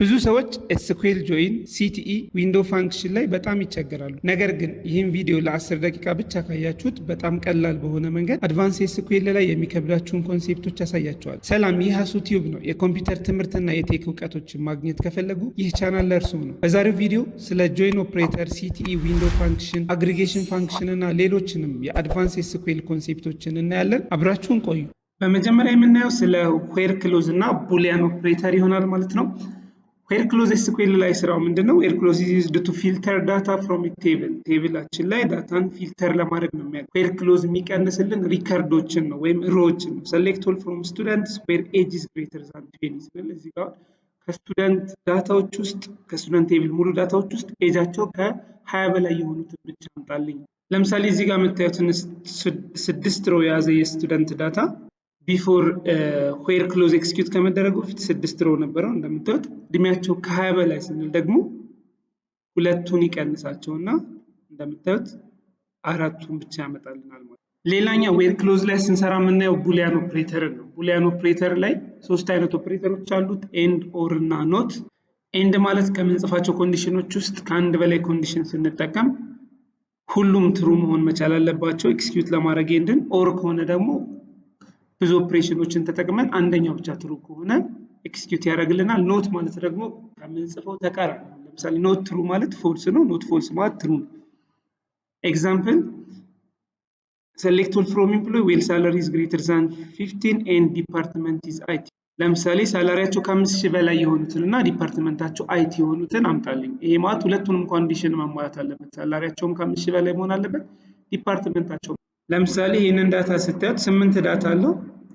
ብዙ ሰዎች ኤስኩኤል ጆይን፣ ሲቲኢ፣ ዊንዶው ፋንክሽን ላይ በጣም ይቸገራሉ። ነገር ግን ይህን ቪዲዮ ለ10 ደቂቃ ብቻ ካያችሁት በጣም ቀላል በሆነ መንገድ አድቫንስ ኤስኩኤል ላይ የሚከብዳችሁን ኮንሴፕቶች ያሳያቸዋል። ሰላም፣ ይህ ሀሱ ቲዩብ ነው። የኮምፒውተር ትምህርትና የቴክ እውቀቶችን ማግኘት ከፈለጉ ይህ ቻናል ለእርሱ ነው። በዛሬው ቪዲዮ ስለ ጆይን ኦፕሬተር፣ ሲቲኢ፣ ዊንዶው ፋንክሽን፣ አግሪጌሽን ፋንክሽን እና ሌሎችንም የአድቫንስ ኤስኩኤል ኮንሴፕቶችን እናያለን። አብራችሁን ቆዩ። በመጀመሪያ የምናየው ስለ ዌር ክሎዝ እና ቡሊያን ኦፕሬተር ይሆናል ማለት ነው። ዌር ክሎዝ ኤስኩኤል ላይ ስራው ምንድነው? ዌር ክሎዝ ኢዝ ዩዝድ ቱ ፊልተር ዳታ ፍሮም ቴብል። ቴብላችን ላይ ዳታን ፊልተር ለማድረግ ነው የሚያደርገው። ዌር ክሎዝ የሚቀንስልን ሪከርዶችን ነው ወይም ሮዎችን ነው። ሰሌክት ኦል ፍሮም ስቱደንትስ ዌር ኤጅ ኢዝ ግሬተር ዛን 20 ስንል እዚህ ጋር ከስቱደንት ዳታዎች ውስጥ ከስቱደንት ቴብል ሙሉ ዳታዎች ውስጥ ኤጃቸው ከ20 በላይ የሆኑትን ብቻ አምጣልኝ። ለምሳሌ እዚህ ጋር የምታዩትን 6 ሮ የያዘ የስቱደንት ዳታ ቢፎር ዌር ክሎዝ ኤክስኪዩት ከመደረጉ በፊት 6 ሮ ነበረው። እንደምታዩት እድሜያቸው ከ20 በላይ ስንል ደግሞ ሁለቱን ይቀንሳቸውና እንደምታዩት አራቱን ብቻ ያመጣልናል ማለት ነው። ሌላኛው ዌር ክሎዝ ላይ ስንሰራ የምናየው ቡሊያን ኦፕሬተር ነው። ቡሊያን ኦፕሬተር ላይ 3 አይነት ኦፕሬተሮች አሉት፣ ኤንድ፣ ኦር እና ኖት። ኤንድ ማለት ከምንጽፋቸው ኮንዲሽኖች ውስጥ ከአንድ በላይ ኮንዲሽን ስንጠቀም ሁሉም ትሩ መሆን መቻል አለባቸው ኤክስኪዩት ለማድረግ ኤንድን። ኦር ከሆነ ደግሞ ብዙ ኦፕሬሽኖችን ተጠቅመን አንደኛው ብቻ ትሩ ከሆነ ኤክስኪዩት ያደርግልናል። ኖት ማለት ደግሞ ከምንጽፈው ተቃራኒ ነው። ለምሳሌ ኖት ትሩ ማለት ፎልስ ነው፣ ኖት ፎልስ ማለት ትሩ ነው። ኤግዛምፕል ሰሌክት ኦል ፍሮም ኤምፕሎይ ዌል ሳላሪ ኢዝ ግሬተር ዛን 15 ኤንድ ዲፓርትመንት ኢዝ አይቲ። ለምሳሌ ሳላሪያቸው ከ5000 በላይ የሆኑትን እና ዲፓርትመንታቸው አይቲ የሆኑትን አምጣልኝ። ይሄ ማለት ሁለቱንም ኮንዲሽን ማሟላት አለበት። ሳላሪያቸውም ከ5000 በላይ መሆን አለበት፣ ዲፓርትመንታቸው። ለምሳሌ ይህንን ዳታ ስታዩት 8 ዳታ አለው፣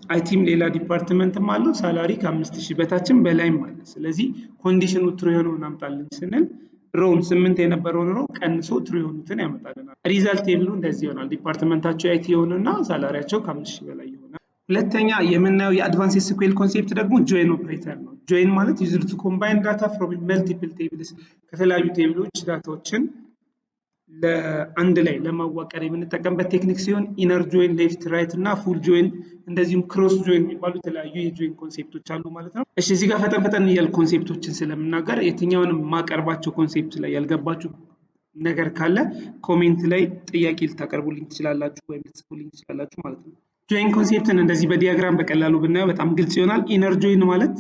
አይቲም ሌላ ዲፓርትመንትም አለው፣ ሳላሪ ከ5000 በታችም በላይም አለ። ስለዚህ ኮንዲሽኑ ትሩ የሆነውን አምጣልኝ ስንል ሮውን 8 የነበረውን ሮ ቀንሶ ትሩ የሆኑትን ያመጣልናል። ሪዛልት ቴብሉ እንደዚህ ይሆናል። ዲፓርትመንታቸው አይቲ የሆነና ሳላሪያቸው ከ5000 በላይ ይሆናል። ሁለተኛ የምናየው የአድቫንስ ኤስኩኤል ኮንሴፕት ደግሞ ጆይን ኦፕሬተር ነው። ጆይን ማለት ዩዝድ ቱ ኮምባይን ዳታ ፍሮም መልቲፕል ቴብልስ፣ ከተለያዩ ቴብሎች ዳታዎችን ለአንድ ላይ ለማዋቀር የምንጠቀምበት ቴክኒክ ሲሆን ኢነር ጆይን፣ ሌፍት ራይት እና ፉል ጆይን እንደዚሁም ክሮስ ጆይን የሚባሉ የተለያዩ የጆይን ኮንሴፕቶች አሉ ማለት ነው። እሺ እዚህ ጋር ፈጠን እያል ኮንሴፕቶችን ስለምናገር የትኛውንም ማቀርባቸው ኮንሴፕት ላይ ያልገባችሁ ነገር ካለ ኮሜንት ላይ ጥያቄ ልታቀርቡልኝ ትችላላችሁ ወይም ልትጽፉልኝ ትችላላችሁ ማለት ነው። ጆይን ኮንሴፕትን እንደዚህ በዲያግራም በቀላሉ ብናየው በጣም ግልጽ ይሆናል። ኢነር ጆይን ማለት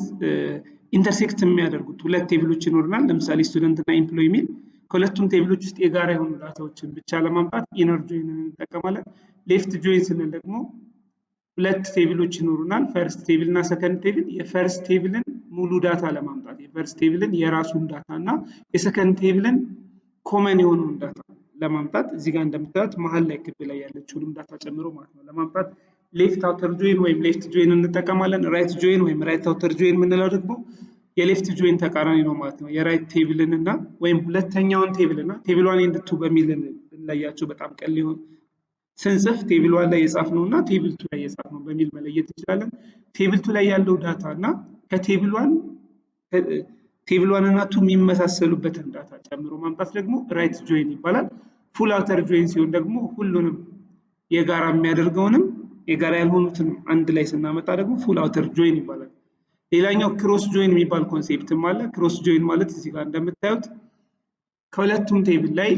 ኢንተርሴክት የሚያደርጉት ሁለት ቴብሎች ይኖርናል። ለምሳሌ ስቱደንት እና ኤምፕሎይ የሚል ከሁለቱም ቴብሎች ውስጥ የጋራ የሆኑ ዳታዎችን ብቻ ለማምጣት ኢነር ጆይን እንጠቀማለን። ሌፍት ጆይን ስንል ደግሞ ሁለት ቴብሎች ይኖሩናል፣ ፈርስት ቴብል እና ሰከንድ ቴብል። የፈርስት ቴብልን ሙሉ ዳታ ለማምጣት የፈርስት ቴብልን የራሱን ዳታ እና የሰከንድ ቴብልን ኮመን የሆነውን ዳታ ለማምጣት እዚህ ጋር እንደምታዩት መሀል ላይ ክብ ላይ ያለችውንም ዳታ ጨምሮ ማለት ነው ለማምጣት ሌፍት አውተር ጆይን ወይም ሌፍት ጆይን እንጠቀማለን። ራይት ጆይን ወይም ራይት አውተር ጆይን የምንለው ደግሞ የሌፍት ጆይን ተቃራኒ ነው ማለት ነው። የራይት ቴብልን እና ወይም ሁለተኛውን ቴብል እና ቴብል 1 ኤንድ 2 በሚል እንለያቸው። በጣም ቀላል ይሆን ስንጽፍ ቴብል 1 ላይ የጻፍነው እና ቴብል 2 ላይ የጻፍነው በሚል መለየት እንችላለን። ቴብል 2 ላይ ያለው ዳታ እና ከቴብል 1 እና 2 የሚመሳሰሉበትን ዳታ ጨምሮ ማምጣት ደግሞ ራይት ጆይን ይባላል። ፉል አውተር ጆይን ሲሆን ደግሞ ሁሉንም የጋራ የሚያደርገውንም የጋራ ያልሆኑትን አንድ ላይ ስናመጣ ደግሞ ፉል አውተር ጆይን ይባላል። ሌላኛው ክሮስ ጆይን የሚባል ኮንሴፕትም አለ። ክሮስ ጆይን ማለት እዚህ ጋር እንደምታዩት ከሁለቱም ቴብል ላይ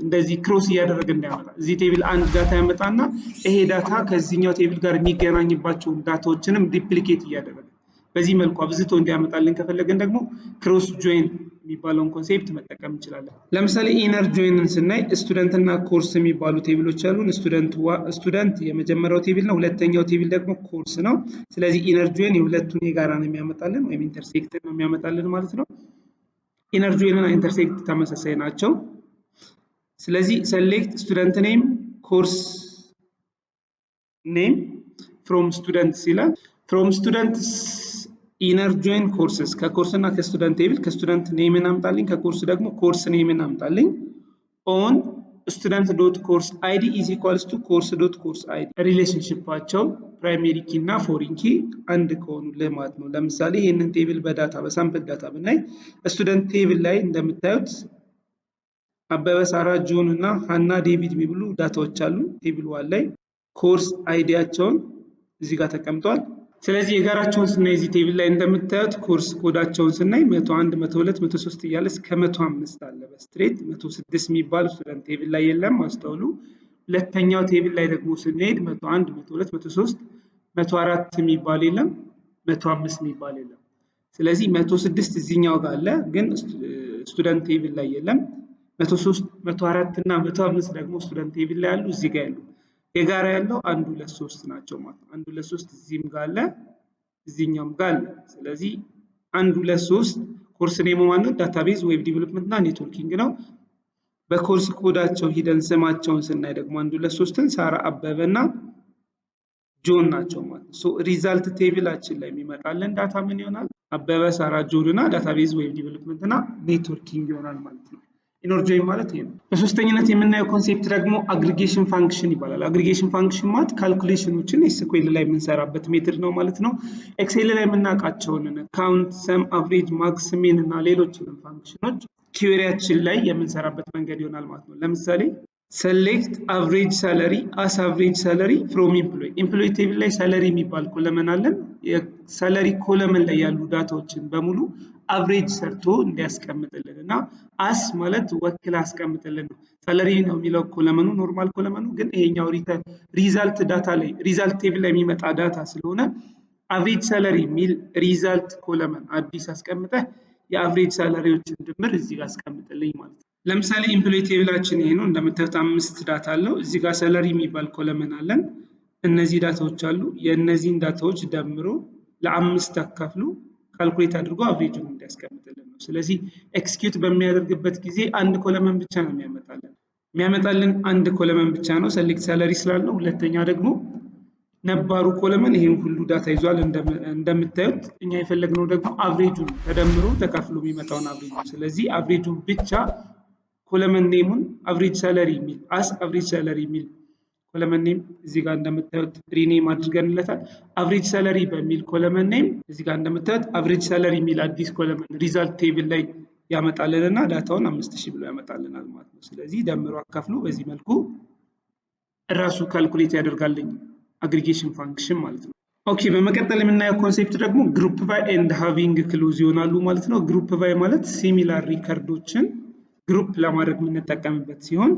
እንደዚህ ክሮስ እያደረገ እንዲያመጣ እዚህ ቴብል አንድ ዳታ ያመጣና ይሄ ዳታ ከዚህኛው ቴብል ጋር የሚገናኝባቸውን ዳታዎችንም ዲፕሊኬት እያደረገ በዚህ መልኩ አብዝቶ እንዲያመጣልን ከፈለገን ደግሞ ክሮስ ጆይን የሚባለውን ኮንሴፕት መጠቀም እንችላለን። ለምሳሌ ኢነር ጆይንን ስናይ ስቱደንት እና ኮርስ የሚባሉ ቴብሎች አሉን። ስቱደንት የመጀመሪያው ቴብል ነው፣ ሁለተኛው ቴብል ደግሞ ኮርስ ነው። ስለዚህ ኢነር ጆይን የሁለቱን የጋራ ነው የሚያመጣልን ወይም ኢንተርሴክት ነው የሚያመጣልን ማለት ነው። ኢነር ጆይን እና ኢንተርሴክት ተመሳሳይ ናቸው። ስለዚህ ሰሌክት ስቱደንት ኔም ኮርስ ኔም ፍሮም ስቱደንትስ ይላል። ፍሮም ስቱደንትስ ኢነር ጆይን ኮርስስ ከኮርስ እና ከስቱደንት ቴብል ከስቱደንት ኔምን አምጣልኝ፣ ከኮርስ ደግሞ ኮርስ ኔምን አምጣልኝ። ኦን ስቱደንት ዶት ኮርስ አይዲ ኢዝ ኢኳልስ ቱ ኮርስ ዶት ኮርስ አይዲ። ሪሌሽንሺፓቸው ፕራይሜሪ ኪ እና ፎሪን ኪ አንድ ከሆኑ ለማለት ነው። ለምሳሌ ይህንን ቴብል በዳታ በሳምፕል ዳታ ብናይ ስቱደንት ቴብል ላይ እንደምታዩት አበበ፣ ሳራ፣ ጆን እና ሃና ዴቪድ የሚብሉ ዳታዎች አሉ ቴብል 1 ላይ። ኮርስ አይዲያቸውን እዚህ ጋር ተቀምጧል። ስለዚህ የጋራቸውን ስናይ እዚህ ቴብል ላይ እንደምታዩት ኮርስ ኮዳቸውን ስናይ 101 102 103 እያለ እስከ 105 አለ በስትሬት 106 የሚባል ስቱደንት ቴብል ላይ የለም አስተውሉ። ሁለተኛው ቴብል ላይ ደግሞ ስንሄድ 101 102 103 104 የሚባል የለም 105 የሚባል የለም። ስለዚህ 106 እዚህኛው ጋር አለ ግን ስቱደንት ቴብል ላይ የለም። 103 104 እና 105 ደግሞ ስቱደንት ቴብል ላይ ያሉ እዚህ ጋር ያሉ የጋራ ያለው 1 2 3 ናቸው ማለት ነው። 1 2 3 እዚህም ጋር አለ እዚህኛውም ጋር አለ። ስለዚህ 1 2 3 ኮርስ ኔሙ ማለት ዳታቤዝ ዌብ ዲቨሎፕመንት እና ኔትወርኪንግ ነው። በኮርስ ኮዳቸው ሂደን ስማቸውን ስናይ ደግሞ 1 2 3ን ሳራ አበበ እና ጆን ናቸው ማለት ነው። ሶ ሪዛልት ቴብላችን ላይ የሚመጣልን ዳታ ምን ይሆናል? አበበ፣ ሳራ፣ ጆን እና ዳታቤዝ ዌብ ዲቨሎፕመንት እና ኔትወርኪንግ ይሆናል ማለት ነው። ኢኖርጆይን ማለት ይሄ ነው። በሶስተኝነት የምናየው ኮንሴፕት ደግሞ አግሪጌሽን ፋንክሽን ይባላል። አግሪጌሽን ፋንክሽን ማለት ካልኩሌሽኖችን ኤስኩኤል ላይ የምንሰራበት ሜትድ ነው ማለት ነው። ኤክሴል ላይ የምናውቃቸውን ካውንት፣ ሰም፣ አቨሬጅ፣ ማክስ፣ ሚን እና ሌሎችንም ፋንክሽኖች ኪዌሪያችን ላይ የምንሰራበት መንገድ ይሆናል ማለት ነው። ለምሳሌ ሰሌክት አቨሬጅ ሳለሪ አስ አቨሬጅ ሳለሪ ፍሮም ኤምፕሎይ። ኤምፕሎይ ቴብል ላይ ሳለሪ የሚባል ኮለመን አለን። የሳለሪ ኮለመን ላይ ያሉ ዳታዎችን በሙሉ አቨሬጅ ሰርቶ እንዲያስቀምጥልን እና አስ ማለት ወክል አስቀምጥልን ነው። ሳለሪ ነው የሚለው ኮለመኑ ኖርማል ኮለመኑ፣ ግን ይሄኛው ሪዛልት ዳታ ላይ ሪዛልት ቴብል ላይ የሚመጣ ዳታ ስለሆነ አቨሬጅ ሳለሪ የሚል ሪዛልት ኮለመን አዲስ አስቀምጠህ የአቨሬጅ ሳለሪዎችን ድምር እዚህ ጋር አስቀምጥልኝ ማለት ነው። ለምሳሌ ኤምፕሎይ ቴብላችን ይሄ ነው። እንደምታዩት 5 ዳታ አለው። እዚህ ጋር ሳለሪ የሚባል ኮለመን አለን። እነዚህ ዳታዎች አሉ። የእነዚህን ዳታዎች ደምሮ ለ5 አካፍሉ ካልኩሌት አድርጎ አቨሬጁን እንዲያስቀምጥልን ነው። ስለዚህ ኤክስኪዩት በሚያደርግበት ጊዜ አንድ ኮለመን ብቻ ነው የሚያመጣልን አንድ ኮለመን ብቻ ነው ሰሌክት ሳለሪ ስላለው። ሁለተኛ ደግሞ ነባሩ ኮለመን ይሄን ሁሉ ዳታ ይዟል። እንደምታዩት እኛ የፈለግነው ደግሞ አቨሬጁን ተደምሮ ተካፍሎ የሚመጣውን አቨሬጅ ነው። ስለዚህ አቨሬጁን ብቻ ኮለመን ኔሙን አቨሬጅ ሳለሪ የሚል አስ አቨሬጅ ሳለሪ የሚል ኮለመን ኔም እዚህ ጋር እንደምታዩት ሪኔም አድርገንለታል። አቨሬጅ ሳለሪ በሚል ኮለመን ኔም እዚህ ጋር እንደምታዩት አቨሬጅ ሳለሪ የሚል አዲስ ኮለመን ሪዛልት ቴብል ላይ ያመጣልንና ዳታውን 5000 ብሎ ያመጣልናል ማለት ነው። ስለዚህ ደምሮ አካፍሎ በዚህ መልኩ ራሱ ካልኩሌት ያደርጋልኝ አግሪጌሽን ፋንክሽን ማለት ነው። ኦኬ፣ በመቀጠል የምናየው ኮንሴፕት ደግሞ ግሩፕ ባይ ኤንድ ሃቪንግ ክሎዝ ይሆናሉ ማለት ነው። ግሩፕ ባይ ማለት ሲሚላር ሪከርዶችን ግሩፕ ለማድረግ የምንጠቀምበት ሲሆን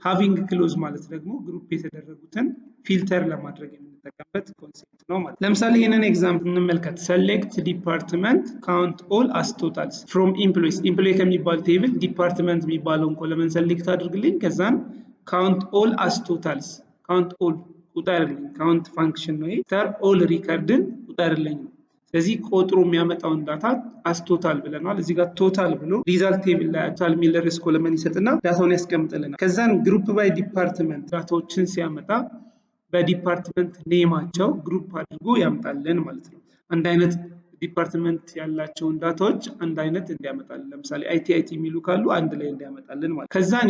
ሃቪንግ ክሎዝ ማለት ደግሞ ግሩፕ የተደረጉትን ፊልተር ለማድረግ የምንጠቀምበት ኮንሴፕት ነው ማለት ነው። ለምሳሌ ይህንን ኤግዛምፕል እንመልከት። ሰሌክት ዲፓርትመንት ካውንት ኦል አስ ቶታልስ ፍሮም ኤምፕሎይስ። ኤምፕሎይ ከሚባል ቴብል ዲፓርትመንት የሚባለውን ኮለመን ሰሌክት አድርግልኝ። ከዛን ካውንት ኦል አስ ቶታልስ ካውንት ኦል ቁጠርልኝ። ካውንት ፋንክሽን ነው። ተር ኦል ሪከርድን ቁጠርልኝ። ስለዚህ ቆጥሮ የሚያመጣውን ዳታ አስቶታል ብለናል። እዚህ ጋር ቶታል ብሎ ሪዛልት ቴብል ላይ ቶታል የሚል ርዕስ ኮለመን ይሰጥና ዳታውን ያስቀምጥልናል። ከዛን ግሩፕ ባይ ዲፓርትመንት ዳታዎችን ሲያመጣ በዲፓርትመንት ኔማቸው ግሩፕ አድርጎ ያመጣልን ማለት ነው። አንድ አይነት ዲፓርትመንት ያላቸውን ዳታዎች አንድ አይነት እንዲያመጣልን፣ ለምሳሌ አይቲ የሚሉ ካሉ አንድ ላይ እንዲያመጣልን ማለት። ከዛን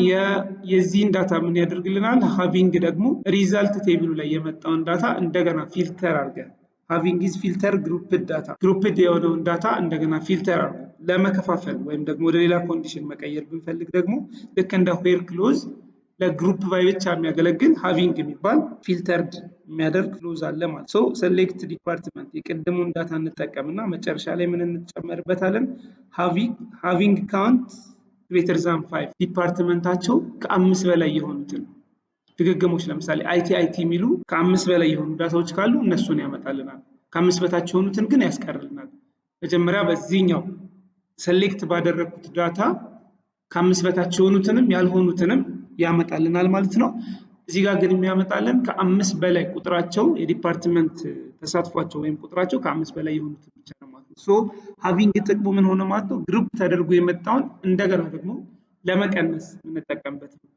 የዚህን ዳታ ምን ያደርግልናል? ሃቪንግ ደግሞ ሪዛልት ቴብሉ ላይ የመጣውን ዳታ እንደገና ፊልተር አድርገን ሃቪንግ ኢዝ ፊልተር ግሩፕድ ዳታ ግሩፕድ የሆነውን ዳታ እንደገና ፊልተር አድርጎ ለመከፋፈል ወይም ደግሞ ወደ ሌላ ኮንዲሽን መቀየር ብንፈልግ ደግሞ ልክ እንደ ዌር ክሎዝ ለግሩፕ ባይ ብቻ የሚያገለግል ሃቪንግ የሚባል ፊልተርድ የሚያደርግ ክሎዝ አለ ማለት ነው። ሰሌክት ዲፓርትመንት የቅድሙን ዳታ እንጠቀምና መጨረሻ ላይ ምን እንጨመርበታለን? ሃቪንግ ካውንት ግሬተር ዛን 5 ዲፓርትመንታቸው ከ5 በላይ የሆኑትን ድግግሞች፣ ለምሳሌ አይቲ የሚሉ ከ5 በላይ የሆኑ ዳታዎች ካሉ እነሱን ያመጣልናል። ከ5 በታች የሆኑትን ግን ያስቀርልናል። መጀመሪያ በዚህኛው ሰሌክት ባደረኩት ዳታ ከ5 በታች የሆኑትንም ያልሆኑትንም ያመጣልናል ማለት ነው። እዚህ ጋር ግን የሚያመጣልን ከ5 በላይ ቁጥራቸው የዲፓርትመንት ተሳትፏቸው ወይም ቁጥራቸው ከ5 በላይ የሆኑትን ብቻ ነው ማለት ነው። ሶ ሃቪንግ ጥቅሙ ምን ሆነ ማለት ነው? ግሩፕ ተደርጎ የመጣውን እንደገና ደግሞ ለመቀነስ የምንጠቀምበት ነው።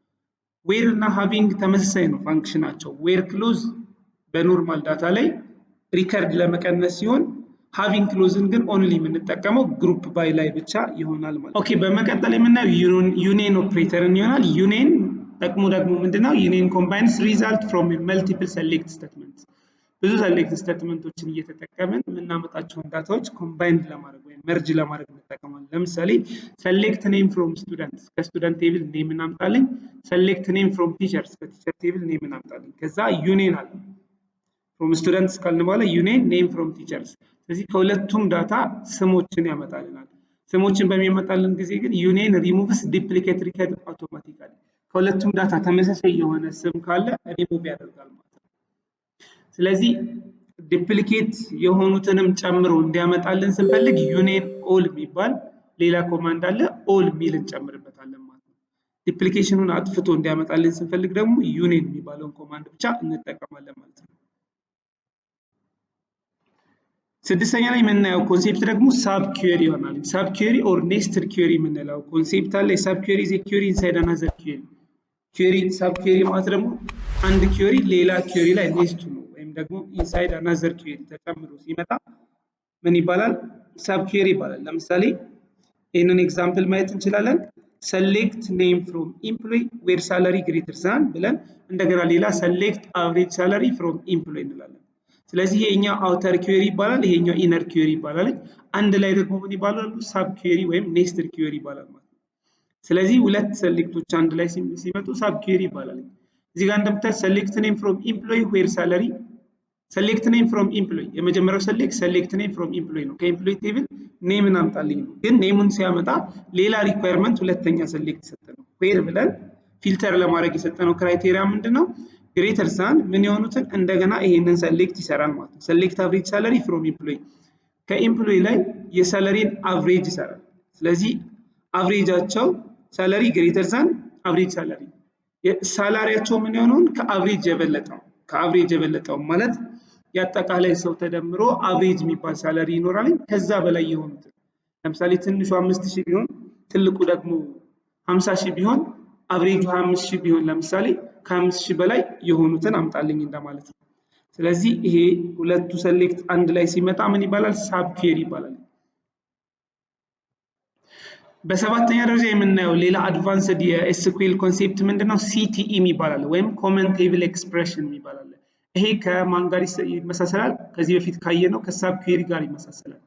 ዌር እና ሃቪንግ ተመሳሳይ ነው ፋንክሽናቸው። ዌር ክሎዝ በኖርማል ዳታ ላይ ሪከርድ ለመቀነስ ሲሆን ሃቪንግ ክሎዝን ግን ኦንሊ የምንጠቀመው ግሩፕ ባይ ላይ ብቻ ይሆናል ማለት ነው። ኦኬ፣ በመቀጠል የምናየው ዩኒየን ኦፕሬተርን ይሆናል። ዩኒየን ጥቅሙ ደግሞ ምንድነው? ዩኒየን ኮምባይንስ ሪዛልት ፍሮም መልቲፕል ሰሌክት ስቴትመንትስ። ብዙ ሰሌክት ስቴትመንቶችን እየተጠቀምን የምናመጣቸውን ዳታዎች ኮምባይንድ ለማድረግ ወይም መርጅ ለማድረግ እንጠቀማለን። ለምሳሌ ሰሌክት ኔም ፍሮም ስቱደንትስ ከስቱደንት ቴብል ኔም እናምጣልኝ። ሰሌክት ኔም ፍሮም ቲቸርስ ከቲቸር ቴብል ኔም እናምጣልኝ። ከዛ ዩኒየን አለ። ፍሮም ስቱደንትስ ካልን በኋላ ዩኒየን ኔም ፍሮም ቲቸርስ። ስለዚህ ከሁለቱም ዳታ ስሞችን ያመጣልናል። ስሞችን በሚያመጣልን ጊዜ ግን ዩኒየን ሪሙቭስ ዲፕሊኬት ሪከርድ አውቶማቲካሊ። ከሁለቱም ዳታ ተመሳሳይ የሆነ ስም ካለ ሪሙቭ ያደርጋል ማለት ነው። ስለዚህ ዲፕሊኬት የሆኑትንም ጨምሮ እንዲያመጣልን ስንፈልግ ዩኒየን ኦል የሚባል ሌላ ኮማንድ አለ። ኦል ሚል እንጨምርበታለን ማለት ነው። ዲፕሊኬሽኑን አጥፍቶ እንዲያመጣልን ስንፈልግ ደግሞ ዩኒየን የሚባለውን ኮማንድ ብቻ እንጠቀማለን ማለት ነው። ስድስተኛ ላይ የምናየው ኮንሴፕት ደግሞ ሳብ ኩዌሪ ይሆናል። ሳብ ኩዌሪ ኦር ኔስትድ ኩዌሪ የምንለው ኮንሴፕት አለ። ሳብ ኩዌሪ ኢዝ ኤ ኩዌሪ ኢንሳይድ አናዘር ኩዌሪ። ኩዌሪ ሳብ ኩዌሪ ማለት ደግሞ አንድ ኩዌሪ ሌላ ኩዌሪ ላይ ኔስት ነው ወይም ደግሞ ኢንሳይድ አናዘር ኩዌሪ ተጨምሮ ሲመጣ ምን ይባላል? ሳብ ኩዌሪ ይባላል። ለምሳሌ ይህንን ኤግዛምፕል ማየት እንችላለን። ሰሌክት ኔም ፍሮም ኢምፕሎይ ዌር ሳላሪ ግሬተር ዛን ብለን እንደገና ሌላ ሰሌክት አቨሬጅ ሳላሪ ፍሮም ኢምፕሎይ እንላለን። ስለዚህ ይሄኛው አውተር ኩዌሪ ይባላል፣ ይሄኛው ኢነር ኩዌሪ ይባላል። አንድ ላይ ደግሞ ምን ይባላሉ? ሳብ ኩዌሪ ወይም ኔስትድ ኩዌሪ ይባላል ማለት ነው። ስለዚህ ሁለት ሰሌክቶች አንድ ላይ ሲመጡ ሳብ ኩዌሪ ይባላል። እዚህ ጋር እንደምታዩት ሰሌክት ኔም ፍሮም ኢምፕሎይ ዌር ሳላሪ፣ ሰሌክት ኔም ፍሮም ኢምፕሎይ የመጀመሪያው ሰሌክት ኔም ፍሮም ኢምፕሎይ ነው። ከኢምፕሎይ ቴብል ኔምን አምጣልኝ ነው። ግን ኔሙን ሲያመጣ ሌላ ሪኳየርመንት ሁለተኛ ሰሌክት ሰጠነው። ዌር ብለን ፊልተር ለማድረግ የሰጠነው ክራይቴሪያ ምንድነው? ግሬተር ዛን ምን የሆኑትን እንደገና ይሄንን ሰሌክት ይሰራል ማለት ነው። ሰሌክት አቨሬጅ ሳላሪ ፍሮም ኢምፕሎይ ከኢምፕሎይ ላይ የሳላሪን አቨሬጅ ይሰራል። ስለዚህ አቨሬጃቸው ሳላሪ ግሬተር ዛን አቨሬጅ ሳላሪ ሳላሪያቸው ምን የሆነውን ከአቨሬጅ የበለጠው ከአቨሬጅ የበለጠው ማለት ያጠቃላይ ሰው ተደምሮ አቨሬጅ የሚባል ሳላሪ ይኖራል። ከዛ በላይ የሆኑትን ለምሳሌ ትንሹ 5000 ቢሆን ትልቁ ደግሞ 50000 ቢሆን አቨሬጁ 25000 ቢሆን ለምሳሌ ከ5000 በላይ የሆኑትን አምጣልኝ እንደማለት ነው። ስለዚህ ይሄ ሁለቱ ሰሌክት አንድ ላይ ሲመጣ ምን ይባላል? ሳብ ኩዌሪ ይባላል። በሰባተኛ ደረጃ የምናየው ሌላ አድቫንስድ የኤስኩኤል ኮንሴፕት ምንድነው? ሲቲኢ ይባላል ወይም ኮመን ቴብል ኤክስፕሬሽን ይባላል። ይሄ ከማን ጋር ይመሳሰላል? ከዚህ በፊት ካየነው ከሳብ ኩዌሪ ጋር ይመሳሰላል።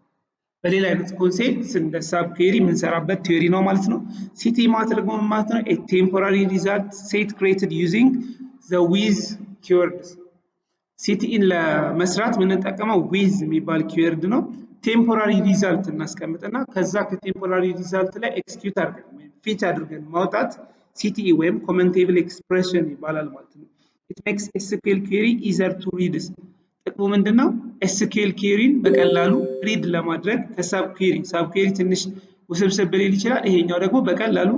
በሌላ አይነት ኮንሴፕት እንደ ሳብ ኩዌሪ የምንሰራበት ቲዮሪ ነው ማለት ነው። ሲቲ ማለት ደግሞ ማለት ነው a temporary result set created using the with keywords። ሲቲኢን ለመስራት የምንጠቀመው with የሚባል ኪወርድ ነው። ቴምፖራሪ ሪዛልት እናስቀምጥና ከዛ ከቴምፖራሪ ሪዛልት ላይ ኤክስኪዩት አድርገን ወይም ፊች አድርገን ማውጣት ሲቲኢ ወይም ኮመን ቴብል ኤክስፕሬሽን ይባላል ማለት ነው። it makes SQL query easier to read። ጥቅሙ ምንድነው? SQL queryን በቀላሉ ሪድ ለማድረግ ከሳብ ኩዌሪ ትንሽ ውስብስብ ሊል ይችላል። ይሄኛው ደግሞ በቀላሉ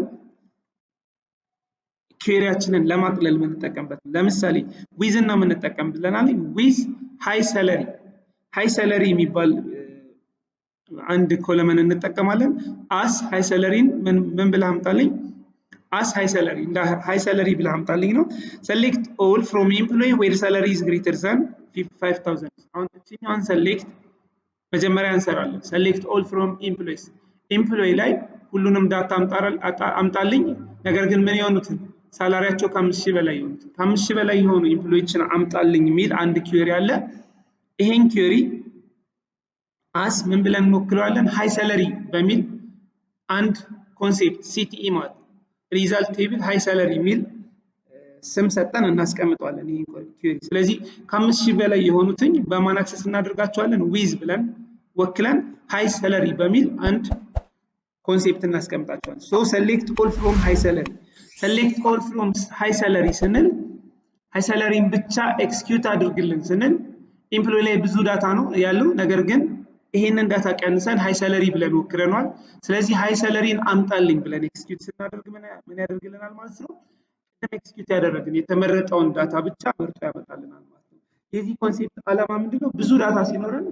ኩዌሪያችንን ለማቅለል የምንጠቀምበት ነው። ለምሳሌ ዊዝ እና የምንጠቀም ብለናል። ዊዝ ሃይ ሰለሪ የሚባል አንድ ኮለመን እንጠቀማለን። አስ ሃይ ሰለሪን ምን ብለህ አምጣልኝ? አስ ሃይ ሰለሪ እንደ ሃይ ሰለሪ ብለህ አምጣልኝ ነው። ሰሌክት ኦል ፍሮም ኤምፕሎይ ዌር ሰለሪ ኢዝ ግሬተር ዛን 5000። አሁን እቺኛውን ሰሌክት መጀመሪያ እንሰራለን። ሰሌክት ኦል ፍሮም ኤምፕሎይስ ኤምፕሎይ ላይ ሁሉንም ዳታ አምጣልኝ፣ ነገር ግን ምን የሆኑትን ሳላሪያቸው ከ5000 በላይ የሆኑትን ከ5000 በላይ የሆኑ ኤምፕሎይችን አምጣልኝ የሚል አንድ ኪወሪ አለ። ይሄን ኪወሪ አስ ምን ብለን እንወክለዋለን? ሃይ ሰለሪ በሚል አንድ ኮንሴፕት ሲቲኢ ማለት ሪዛልት ቴብል ሃይ ሰለሪ የሚል ስም ሰጠን እናስቀምጠዋለን ይሄን ኪወሪ። ስለዚህ ከ5000 በላይ የሆኑትን በማን አክሰስ እናደርጋቸዋለን? ዊዝ ብለን ወክለን ሃይ ሰለሪ በሚል አንድ ኮንሴፕት እናስቀምጣቸዋለን። ሶ ሰሌክት ኦል ፍሮም ሃይ ሰለሪ ሰሌክት ኦል ፍሮም ሃይ ሰለሪ ስንል ሃይ ሰለሪን ብቻ ኤክስኪዩት አድርግልን ስንል ኤምፕሎይ ላይ ብዙ ዳታ ነው ያለው፣ ነገር ግን ይሄንን ዳታ ቀንሰን ሃይ ሰለሪ ብለን ወክረናል። ስለዚህ ሃይ ሰለሪን አምጣልኝ ብለን ኤክስኪዩት ስናደርግ ምን ያደርግልናል ማለት ነው? ኤክስኪዩት ያደረግን የተመረጠውን ዳታ ብቻ መርጦ ያመጣልናል ማለት ነው። የዚህ ኮንሴፕት ዓላማ ምንድነው? ብዙ ዳታ ሲኖረን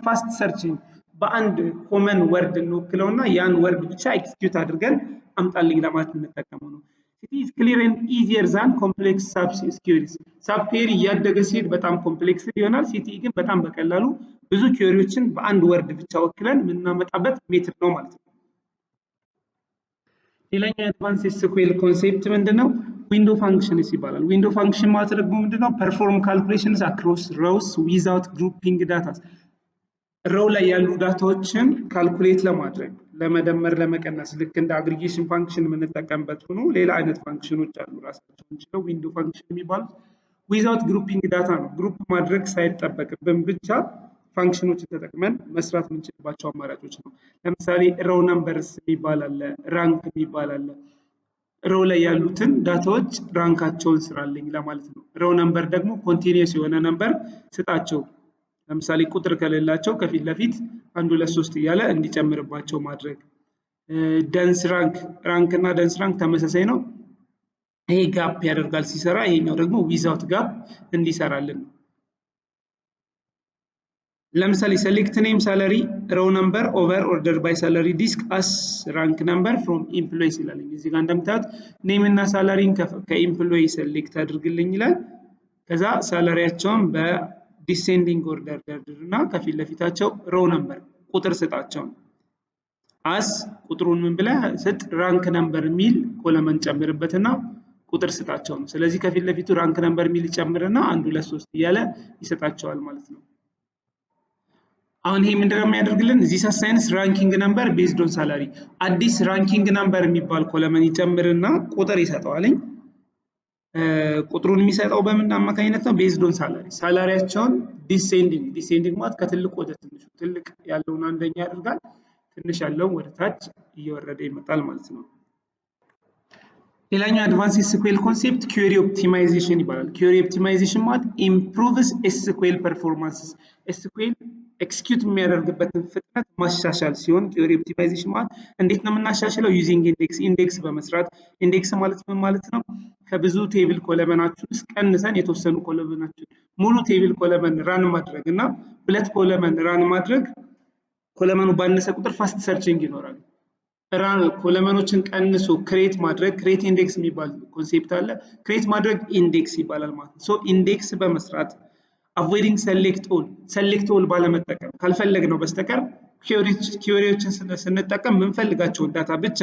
ፋስት ሰርችንግ በአንድ ኮመን ወርድ እንወክለውና ያን ወርድ ብቻ ኤክስኪዩት አድርገን አምጣልኝ ለማለት የምንጠቀመው ነው። it is clear and easier than complex queries። ሳብ ኩዌሪ እያደገ ሲሄድ በጣም ኮምፕሌክስ ይሆናል። ሲቲኢ ግን በጣም በቀላሉ ብዙ ኩዌሪዎችን በአንድ ወርድ ብቻ ወክለን የምናመጣበት ሜትድ ነው ማለት ነው። ሌላኛው አድቫንስ ኤስኩኤል ኮንሴፕት ምንድነው? ዊንዶ ፋንክሽንስ ይባላል። ዊንዶ ፋንክሽን ማለት ደግሞ ምንድነው? ፐርፎርም ካልኩሌሽንስ አክሮስ ሮውስ ዊዛውት ግሩፒንግ ዳታስ። ሮው ላይ ያሉ ዳታዎችን ካልኩሌት ለማድረግ ለመደመር፣ ለመቀነስ ልክ እንደ አግሪጌሽን ፋንክሽን የምንጠቀምበት ሆኖ ሌላ አይነት ፋንክሽኖች አሉ ራሳቸውን ችለው ዊንዶ ፋንክሽን የሚባሉት። ዊዛውት ግሩፒንግ ዳታ ነው። ግሩፕ ማድረግ ሳይጠበቅብን ብቻ ፋንክሽኖችን ተጠቅመን መስራት የምንችልባቸው አማራጮች ነው። ለምሳሌ ሮው ነምበርስ የሚባል አለ፣ ራንክ የሚባል አለ። ሮው ላይ ያሉትን ዳታዎች ራንካቸውን ስራልኝ ለማለት ነው። ሮው ነምበር ደግሞ ኮንቲኒየስ የሆነ ነምበር ስጣቸው። ለምሳሌ ቁጥር ከሌላቸው ከፊት ለፊት 1 2 3 እያለ እንዲጨምርባቸው ማድረግ። ደንስ ራንክ እና ደንስ ራንክ ተመሳሳይ ነው። ይሄ ጋፕ ያደርጋል ሲሰራ፣ ይሄኛው ደግሞ ዊዛውት ጋፕ እንዲሰራልን ነው። ለምሳሌ ሴሌክት ኔም ሳላሪ ሮው ነምበር ኦቨር ኦርደር ባይ ሳላሪ ዲስክ አስ ራንክ ነምበር ፍሮም ኢምፕሎይስ ይላል። እዚህ ጋር እንደምታዩት ኔም እና ሳላሪን ከኢምፕሎይ ሴሌክት አድርግልኝ ይላል። ከዛ ሳላሪያቸውን በዲሴንዲንግ ኦርደር ደርድርና ከፊት ለፊታቸው ሮው ነምበር ቁጥር ስጣቸው። አስ ቁጥሩን ምን ብለህ ስጥ፣ ራንክ ነምበር የሚል ኮለመን ጨምርበትና ቁጥር ስጣቸው ነው። ስለዚህ ከፊት ለፊቱ ራንክ ነምበር የሚል ጨምርና 1 2 3 እያለ ይሰጣቸዋል ማለት ነው። አሁን ይሄ ምንድነው የሚያደርግልን? ዚስ አሳይንስ ራንኪንግ ነምበር ቤዝድ ኦን ሳላሪ። አዲስ ራንኪንግ ነምበር የሚባል ኮለመን ይጨምርና ቁጥር ይሰጠዋልኝ። ቁጥሩን የሚሰጠው በምን አማካኝነት ነው? ቤዝድ ኦን ሳላሪ። ሳላሪያቸውን ዲሴንዲንግ ማለት ከትልቁ ወደ ትንሹ፣ ትልቅ ያለውን አንደኛ ያደርጋል፣ ትንሽ ያለውን ወደ ታች እየወረደ ይመጣል ማለት ነው። ሌላኛው አድቫንስ ኤስኩኤል ኮንሴፕት ኪዌሪ ኦፕቲማይዜሽን ይባላል። ኪዌሪ ኦፕቲማይዜሽን ማለት ኢምፕሩቭስ ኤስኩኤል ፐርፎርማንስስ፣ ኤስኩኤል ኤክስኪዩት የሚያደርግበትን ፍጥነት ማሻሻል ሲሆን ኪዌሪ ኦፕቲማይዜሽን ማለት እንዴት ነው የምናሻሽለው? ዩዚንግ ኢንዴክስ በመስራት። ኢንዴክስ ማለት ምን ማለት ነው? ከብዙ ቴብል ኮለመናችን ውስጥ ቀንሰን የተወሰኑ ኮለመናችን ሙሉ ቴብል ኮለመን ራን ማድረግ እና 2 ኮለመን ራን ማድረግ፣ ኮለመኑ ባነሰ ቁጥር ፋስት ሰርችንግ ይኖራል። ኮለመኖችን ቀንሶ ክሬት ማድረግ፣ ክሬት ኢንዴክስ የሚባል ኮንሴፕት አለ። ክሬት ማድረግ ኢንዴክስ ይባላል ማለት ነው። ሶ ኢንዴክስ በመስራት አቮይዲንግ ሰሌክት ኦል ባለመጠቀም፣ ካልፈለግነው በስተቀር ኪዌሪዎችን ስንጠቀም የምንፈልጋቸውን ዳታ ብቻ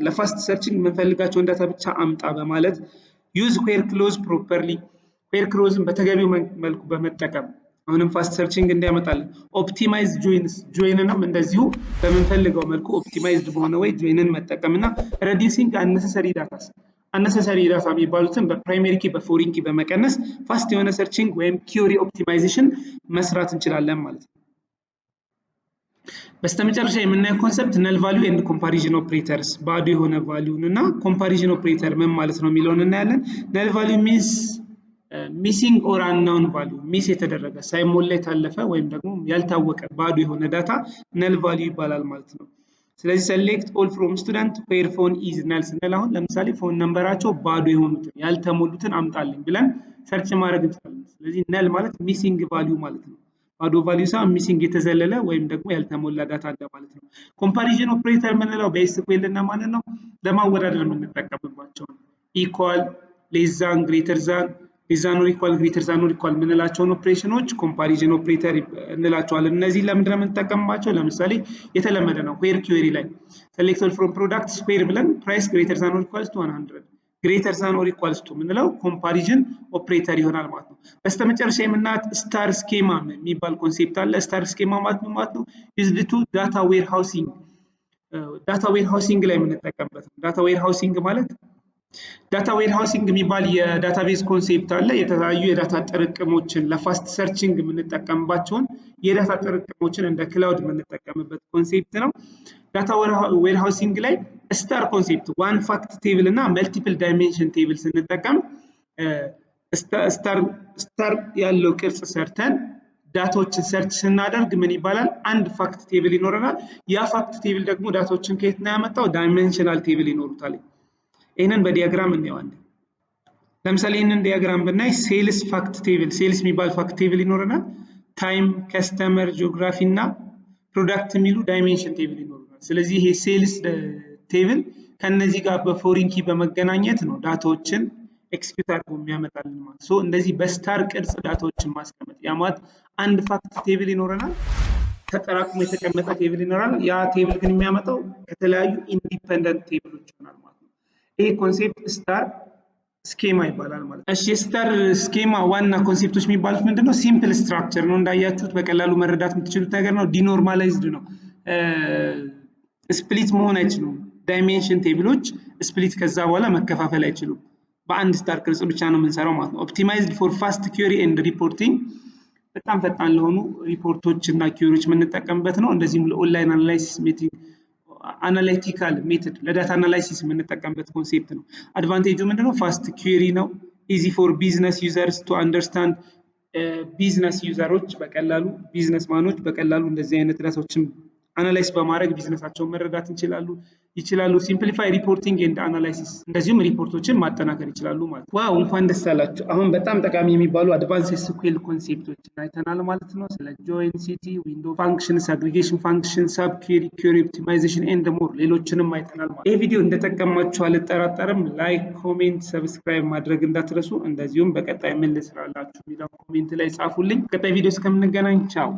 ለፋስት ሰርችንግ የምንፈልጋቸውን ዳታ ብቻ አምጣ በማለት ዩዝ ዌር ክሎዝ ፕሮፐርሊ፣ ዌር ክሎዝን በተገቢው መልኩ በመጠቀም አሁንም ፋስት ሰርችንግ እንዲያመጣልን። ኦፕቲማይዝ ጆይንንም እንደዚሁ በምንፈልገው መልኩ ኦፕቲማይዝድ በሆነ ወይ ጆይንን መጠቀምና ረዲዩሲንግ አነሰሰሪ ዳታ የሚባሉትን በፕራይመሪ ኪ በፎሪን ኪ በመቀነስ ፋስት የሆነ ሰርችንግ ወይም ኪዌሪ ኦፕቲማይዜሽን መስራት እንችላለን ማለት ነው። በስተመጨረሻ የምናየው ኮንሰፕት ነል ቫልዩ ኤንድ ኮምፓሪዥን ኦፕሬተርስ፣ ባዶ የሆነ ቫልዩን እና ኮምፓሪዥን ኦፕሬተር ምን ማለት ነው የሚለውን እናያለን። ነል ቫልዩ ሚንስ ሚሲንግ ኦር አንናውን ቫልዩ፣ ሚስ የተደረገ ሳይሞላ የታለፈ ወይም ደግሞ ያልታወቀ ባዶ የሆነ ዳታ ነል ቫልዩ ይባላል ማለት ነው። ስለዚህ ሰሌክት ኦል ፍሮም ስቱደንት ዌር ፎን ኢዝ ነል ስንል አሁን ለምሳሌ ፎን ነምበራቸው ባዶ የሆኑትን ያልተሞሉትን አምጣልኝ ብለን ሰርች ማድረግ እንችላለን። ስለዚህ ነል ማለት ሚሲንግ ቫልዩ ማለት ነው። ባዶ ቫልዩ ሳይሆን ሚሲንግ የተዘለለ ወይም ደግሞ ያልተሞላ ዳታ አለ ማለት ነው። ኮምፓሪዥን ኦፕሬተር የምንለው በኤስኩኤል እና ማለት ነው ለማወዳደር የምንጠቀምባቸው ኢኳል፣ ሌስ ዛን፣ ግሬተር ዛን፣ ሌስ ዛን ኦር ኢኳል፣ ግሬተር ዛን ኦር ኢኳል የምንላቸውን ኦፕሬሽኖች ኮምፓሪዥን ኦፕሬተር እንላቸዋለን። እነዚህ ለምንድን ነው የምንጠቀምባቸው? ለምሳሌ የተለመደ ነው ዌር ኪዌሪ ላይ ሰሌክት ኦል ፍሮም ፕሮዳክት ስኩዌር ብለን ፕራይስ ግሬተር ዛን ኦር ኢኳልስ ቱ 100 ግሬተር ዛን ኦር ኢኳልስ ቱ የምንለው ኮምፓሪዥን ኦፕሬተር ይሆናል ማለት ነው። በስተመጨረሻ የምናያት ስታር ስኬማ የሚባል ኮንሴፕት አለ። ስታር ስኬማ ማለት ምን ማለት ነው? ዩዝድ ቱ ዳታ ዌር ሃውሲንግ ላይ የምንጠቀምበት ነው። ዳታ ዌር ሃውሲንግ ማለት ዳታ ዌር ሃውሲንግ የሚባል የዳታቤዝ ኮንሴፕት አለ። የተለያዩ የዳታ ጥርቅሞችን ለፋስት ሰርችንግ የምንጠቀምባቸውን የዳታ ጥርቅሞችን እንደ ክላውድ የምንጠቀምበት ኮንሴፕት ነው። ዳታ ዌር ሃውሲንግ ላይ ስታር ኮንሴፕት ዋን ፋክት ቴብል እና መልቲፕል ዳይሜንሽን ቴብል ስንጠቀም ስታር ያለው ቅርጽ ሰርተን ዳታዎችን ሰርች ስናደርግ ምን ይባላል? አንድ ፋክት ቴብል ይኖረናል። ያ ፋክት ቴብል ደግሞ ዳታዎችን ከየት ነው ያመጣው? ዳይሜንሽናል ቴብል ይኖሩታል። ይህንን በዲያግራም እናየዋለን። ለምሳሌ ይህንን ዲያግራም ብናይ ሴልስ ፋክት ቴብል፣ ሴልስ የሚባል ፋክት ቴብል ይኖረናል። ታይም፣ ከስተመር፣ ጂኦግራፊ እና ፕሮዳክት የሚሉ ዳይሜንሽን ቴብል ይኖረናል። ስለዚህ ይሄ ሴልስ ቴብል ከነዚህ ጋር በፎሪን ኪ በመገናኘት ነው ዳታዎችን ኤክስኪዩት አድርጎ የሚያመጣልን ማለት ነው። እንደዚህ በስታር ቅርጽ ዳታዎችን ማስቀመጥ ያ ማለት አንድ ፋክት ቴብል ይኖረናል፣ ተጠራቅሞ የተቀመጠ ቴብል ይኖራል። ያ ቴብል ግን የሚያመጣው ከተለያዩ ኢንዲፔንደንት ቴብሎች ይሆናል ማለት ነው። ይሄ ኮንሴፕት ስታር ስኬማ ይባላል ማለት ነው። እሺ የስታር ስኬማ ዋና ኮንሴፕቶች የሚባሉት ምንድነው? ሲምፕል ስትራክቸር ነው፣ እንዳያችሁት በቀላሉ መረዳት የምትችሉት ነገር ነው። ዲኖርማላይዝድ ነው፣ ስፕሊት መሆን አይችሉም። ዳይሜንሽን ቴብሎች ስፕሊት ከዛ በኋላ መከፋፈል አይችሉም። በአንድ ስታር ቅርጽ ብቻ ነው የምንሰራው ማለት ነው። ኦፕቲማይዝድ ፎር ፋስት ኪውሪ ኤንድ ሪፖርቲንግ በጣም ፈጣን ለሆኑ ሪፖርቶች እና ኪውሪዎች የምንጠቀምበት ነው። እንደዚሁም ለኦንላይን አናላይሲስ ሜቲንግ አናሊቲካል ሜትድ ለዳታ አናላይሲስ የምንጠቀምበት ኮንሴፕት ነው። አድቫንቴጁ ምንድነው? ፋስት ኪውሪ ነው። ኢዚ ፎር ቢዝነስ ዩዘርስ ቱ አንደርስታንድ ቢዝነስ ዩዘሮች በቀላሉ ቢዝነስ ማኖች በቀላሉ እንደዚህ አይነት ዳታዎችን አናላይዝ በማድረግ ቢዝነሳቸውን መረዳት ይችላሉ። ሲምፕሊፋይ ሪፖርቲንግ ኤንድ አናላይሲስ እንደዚሁም ሪፖርቶችን ማጠናከር ይችላሉ ማለት ነው። ዋው እንኳን ደስ አላችሁ። አሁን በጣም ጠቃሚ የሚባሉ አድቫንስ ኤስኩኤል ኮንሴፕቶችን አይተናል ማለት ነው። ስለ ጆይን፣ ሲቲ፣ ዊንዶ ፋንክሽንስ፣ አግሪጌሽን ፋንክሽን፣ ሰብ ኪውሪ፣ ኪውሪ ኦፕቲማይዜሽን ኤንድ ሞር ሌሎችንም አይተናል ማለት ነው። ይህ ቪዲዮ እንደጠቀማችሁ አልጠራጠርም። ላይክ፣ ኮሜንት፣ ሰብስክራይብ ማድረግ እንዳትረሱ። እንደዚሁም በቀጣይ ምን ልስራላችሁ የሚለው ኮሜንት ላይ ጻፉልኝ። ቀጣይ ቪዲዮ እስከምንገናኝ ቻው።